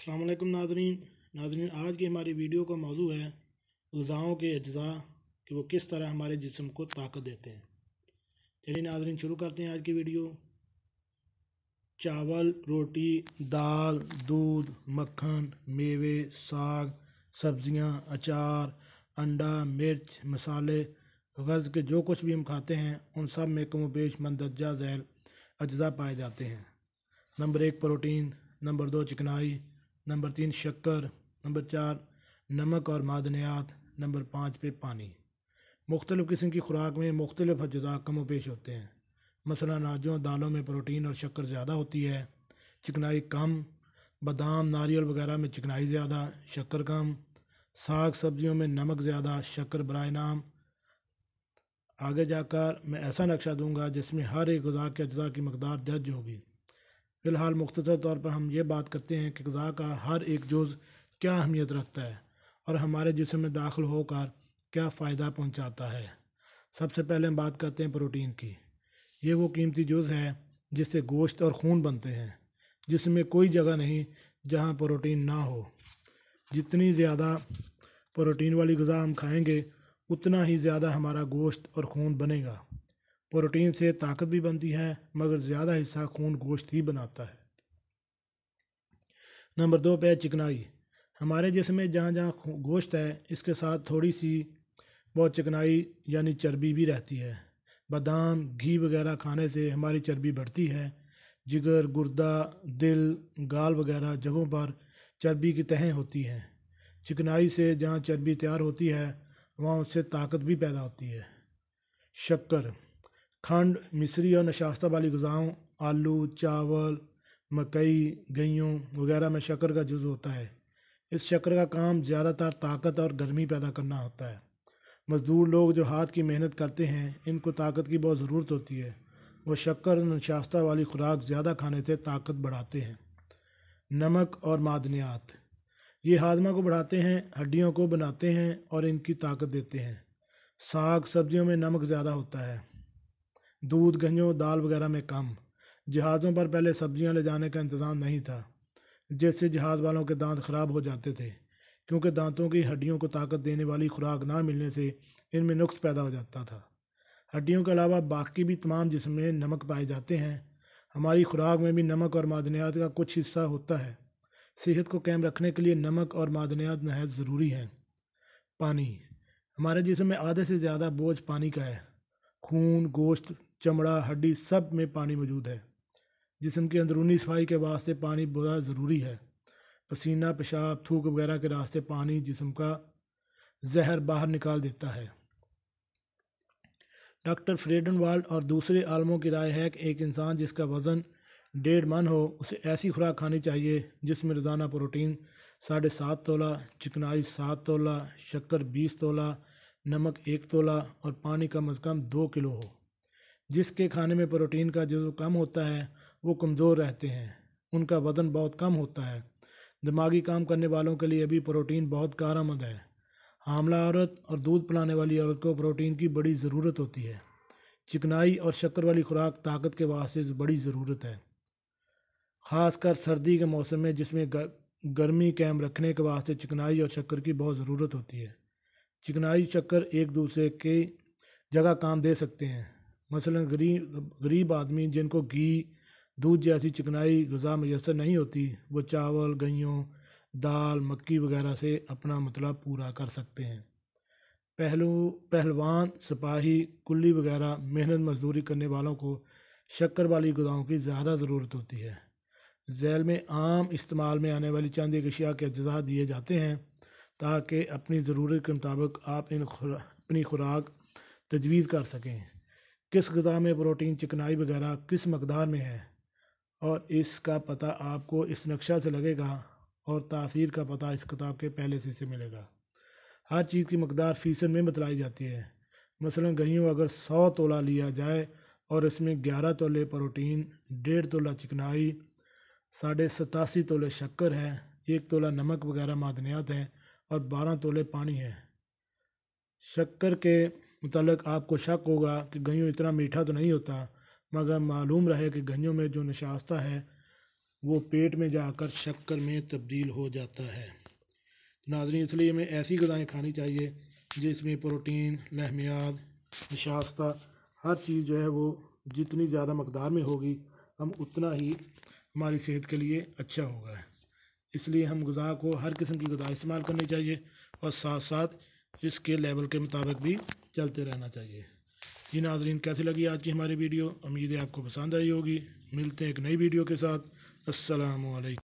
अस्सलाम वालेकुम नाज़रीन आज की हमारी वीडियो का मौजू है ग़िज़ाओं के अज्ज़ा कि वो किस तरह हमारे जिस्म को ताकत देते हैं। चलिए नाज़रीन शुरू करते हैं आज की वीडियो। चावल, रोटी, दाल, दूध, मक्खन, मेवे, साग, सब्ज़ियाँ, अचार, अंडा, मिर्च, मसाले गर्ज़ के जो कुछ भी हम खाते हैं उन सब में कम बेश मंदरजा झैल अज्ज़ा पाए जाते हैं। नंबर 1 प्रोटीन, नंबर 2 चिकनाई, नंबर 3 शक्कर, नंबर 4 नमक और मादनियात, नंबर 5 पे पानी। मुख्तलिफ़ किस्म की खुराक में मुख्तलिफ़ अज्ज़ा कम व पेश होते हैं। मसलन अनाजों दालों में प्रोटीन और शक्कर ज़्यादा होती है, चिकनाई कम। बादाम नारियल वगैरह में चिकनाई ज़्यादा, शक्कर कम। साग सब्जियों में नमक ज़्यादा, शक्कर बराए नाम। आगे जाकर मैं ऐसा नक्शा दूंगा जिसमें हर एक ग़िज़ा के अज्ज़ा की मकदार दर्ज होगी। फ़िलहाल मुख्तसर तौर पर हम ये बात करते हैं कि ग़िज़ा का हर एक जुज़ क्या अहमियत रखता है और हमारे जिस्म में दाखिल होकर क्या फ़ायदा पहुंचाता है। सबसे पहले हम बात करते हैं प्रोटीन की। ये वो कीमती जुज़ है जिससे गोश्त और खून बनते हैं। जिसमें कोई जगह नहीं जहां प्रोटीन ना हो। जितनी ज़्यादा प्रोटीन वाली ग़िज़ा हम खाएंगे उतना ही ज़्यादा हमारा गोश्त और खून बनेगा। प्रोटीन से ताकत भी बनती है मगर ज़्यादा हिस्सा खून गोश्त ही बनाता है। नंबर 2 पे चिकनाई। हमारे जिस्म में जहाँ जहाँ गोश्त है इसके साथ थोड़ी सी बहुत चिकनाई यानी चर्बी भी रहती है। बादाम घी वगैरह खाने से हमारी चर्बी बढ़ती है। जिगर गुर्दा दिल गाल वगैरह जगहों पर चर्बी की तहें होती हैं। चिकनाई से जहाँ चर्बी तैयार होती है वहाँ उससे ताकत भी पैदा होती है। शक्कर खंड मिश्री और नशास्ता वाली ग़िज़ाओं आलू चावल मकई गेहूँ वगैरह में शक्कर का जुज़ होता है। इस शक्कर का काम ज़्यादातर ताकत और गर्मी पैदा करना होता है। मज़दूर लोग जो हाथ की मेहनत करते हैं इनको ताकत की बहुत ज़रूरत होती है। वो शक्कर और नशास्ता वाली खुराक ज़्यादा खाने से ताकत बढ़ाते हैं। नमक और मादनियात ये हाजमा को बढ़ाते हैं, हड्डियों को बनाते हैं और इनकी ताकत देते हैं। साग सब्जियों में नमक ज़्यादा होता है। दूध गेहूँ दाल वगैरह में कम। जहाज़ों पर पहले सब्जियां ले जाने का इंतज़ाम नहीं था जिससे जहाज़ वालों के दांत ख़राब हो जाते थे क्योंकि दांतों की हड्डियों को ताकत देने वाली खुराक ना मिलने से इनमें नुक्स पैदा हो जाता था। हड्डियों के अलावा बाकी भी तमाम जिस्म में नमक पाए जाते हैं। हमारी खुराक में भी नमक और मादनियात का कुछ हिस्सा होता है। सेहत को कायम रखने के लिए नमक और मादनियात नहायत ज़रूरी हैं। पानी हमारे जिस्म में आधे से ज़्यादा बोझ पानी का है। खून गोश्त चमड़ा हड्डी सब में पानी मौजूद है। जिस्म की अंदरूनी सफाई के वास्ते पानी बहुत ज़रूरी है। पसीना पेशाब थूक वगैरह के रास्ते पानी जिस्म का जहर बाहर निकाल देता है। डॉक्टर फ्रेडनवाल्ड और दूसरे आलमों की राय है कि एक इंसान जिसका वज़न 1.5 मन हो उसे ऐसी खुराक खानी चाहिए जिसमें रोज़ाना प्रोटीन 7.5 तोला, चिकनाई 7 तोला, शक्कर 20 तोला, नमक 1 तोला और पानी कम अज़ कम 2 किलो हो। जिसके खाने में प्रोटीन का जो कम होता है वो कमज़ोर रहते हैं, उनका वज़न बहुत कम होता है। दिमागी काम करने वालों के लिए भी प्रोटीन बहुत कारआमद है। हामला औरत और दूध पिलाने वाली औरत को प्रोटीन की बड़ी ज़रूरत होती है। चिकनाई और शक्कर वाली खुराक ताकत के वास्ते बड़ी ज़रूरत है, ख़ासकर सर्दी के मौसम में जिसमें गर्मी कायम रखने के वास्ते चिकनाई और शक्कर की बहुत ज़रूरत होती है। चिकनाई शक्कर एक दूसरे के जगह काम दे सकते हैं। मसलन गरीब आदमी जिनको घी दूध जैसी चिकनाई ग़िज़ा मैसर नहीं होती वो चावल गेहूँ दाल मक्की वगैरह से अपना मतलब पूरा कर सकते हैं। पहलवान सिपाही कुल्ली वगैरह मेहनत मजदूरी करने वालों को शक्कर वाली ग़िज़ाओं की ज़्यादा ज़रूरत होती है। झैल में आम इस्तेमाल में आने वाली चंद एक अशिया के अज्ज़ा दिए जाते हैं ताकि अपनी ज़रूरत के मुताबिक आप अपनी खुराक तजवीज़ कर सकें। किस ग़िज़ा में प्रोटीन चिकनाई वगैरह किस मकदार में है और इसका पता आपको इस नक्शा से लगेगा और तासीर का पता इस किताब के पहले से मिलेगा। हर चीज़ की मकदार फ़ीसद में बतलाई जाती है। मसलन गेहूँ अगर 100 तोला लिया जाए और इसमें 11 तोले प्रोटीन 1.5 तोला चिकनाई 87.5 तोले शक्कर है 1 तोला नमक वगैरह मादनियात हैं और 12 तोले पानी है। शक्कर के मुतालिक आपको शक होगा कि गेहूँ इतना मीठा तो नहीं होता, मगर मालूम रहे कि गेहूँ में जो नशास्ता है وہ پیٹ میں جا کر شکر میں تبدیل ہو جاتا ہے۔ ناظرین، اس لیے ہمیں ایسی غذائیں کھانی چاہیے جس میں پروٹین، لحمیات، نشاستہ ہر چیز جو ہے وہ جتنی زیادہ مقدار میں ہوگی ہم اتنا ہی ہماری صحت کے لیے اچھا ہوگا۔ اس لیے ہم غذا کو ہر قسم کی غذا استعمال کرنی چاہیے اور ساتھ ساتھ اس کے لیول کے مطابق بھی چلتے رہنا چاہیے۔ جی ناظرین، کیسی لگی آج کی ہماری ویڈیو؟ امید ہے آپ کو پسند آئی ہوگی۔ ملتے ہیں ایک نئی ویڈیو کے ساتھ۔ السلام علیکم۔